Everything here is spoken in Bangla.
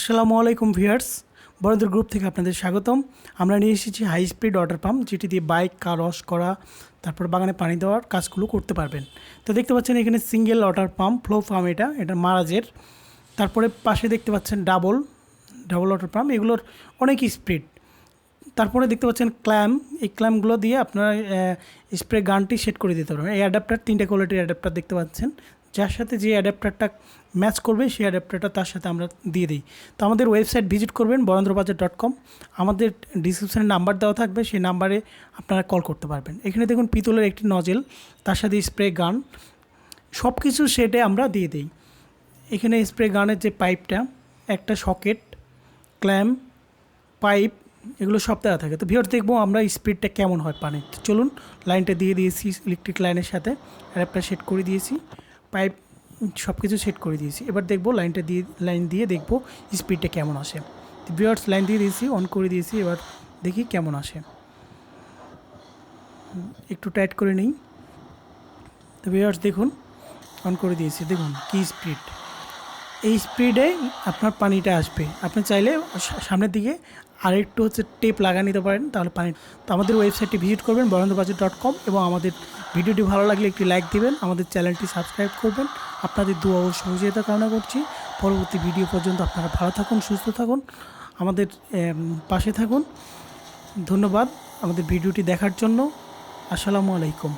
আসসালামু আলাইকুম ভিউয়ার্স, বরেন্দ্র গ্রুপ থেকে আপনাদের স্বাগতম। আমরা নিয়ে এসেছি হাই স্পিড ওয়াটার পাম্প, যেটি দিয়ে বাইক, কার ওয়াশ করা, তারপর বাগানে পানি দেওয়ার কাজগুলো করতে পারবেন। তো দেখতে পাচ্ছেন এখানে সিঙ্গেল ওয়াটার পাম্প, ফ্লোপাম্প, এটা মারাজের। তারপরে পাশে দেখতে পাচ্ছেন ডাবল ওয়াটার পাম্প, এগুলোর অনেক স্পিড। তারপরে দেখতে পাচ্ছেন ক্ল্যাম্প, এই ক্ল্যাম্পগুলো দিয়ে আপনারা স্প্রে গানটি সেট করে দিতে পারবেন। এই অ্যাডাপ্টার, 3টে কোয়ালিটির অ্যাডাপ্টার দেখতে পাচ্ছেন। যার সাথে যে অ্যাডাপ্টারটা ম্যাচ করবে সেই অ্যাডাপ্টারটা তার সাথে আমরা দিয়ে দিই। তো আমাদের ওয়েবসাইট ভিজিট করবেন wash.Dc। আমাদের ডিসক্রিপশানে নাম্বার দেওয়া থাকবে, সেই নাম্বারে আপনারা কল করতে পারবেন। এখানে দেখুন পিতলের একটি নজেল, তার সাথে স্প্রে গান, সব কিছু সেটে আমরা দিয়ে দিই। এখানে স্প্রে গানের যে পাইপটা, একটা সকেট, ক্ল্যাম্প, পাইপ, এগুলো সব দেওয়া থাকে। তো ভিউয়ার্স, দেখবো আমরা স্পিডটা কেমন হয় পানির। তো চলুন, লাইনটা দিয়ে দিয়েছি ইলেকট্রিক লাইনের সাথে, অ্যাডাপ্টার সেট করে দিয়েছি, পাইপ সব কিছু সেট করে দিয়েছি। এবার দেখবো লাইন দিয়ে দেখবো স্পিডটা কেমন আসে। তো ভিউয়ার্স, লাইন দিয়ে দিয়েছি, অন করে দিয়েছি, এবার দেখি কেমন আসে। একটু টাইট করে নিই। তো ভিউয়ার্স দেখুন, অন করে দিয়েছি, দেখুন কী স্পিড। এই স্পিডে আপনার পানিটা আসবে। আপনি চাইলে সামনের দিকে আরেকটু টেপ লাগা নিতে পারেন, তাহলে পানি। তো আমাদের ওয়েবসাইটটি ভিজিট করবেন wash.Dc এবং আমাদের ভিডিওটি ভালো লাগলে একটি লাইক দিবেন, আমাদের চ্যানেলটি সাবস্ক্রাইব করবেন। আপনাদের দোয়া ও সহযোগিতা কামনা করছি। পরবর্তী ভিডিও পর্যন্ত আপনারা ভালো থাকুন, সুস্থ থাকুন, আমাদের পাশে থাকুন। ধন্যবাদ আমাদের ভিডিওটি দেখার জন্য। আসসালামু আলাইকুম।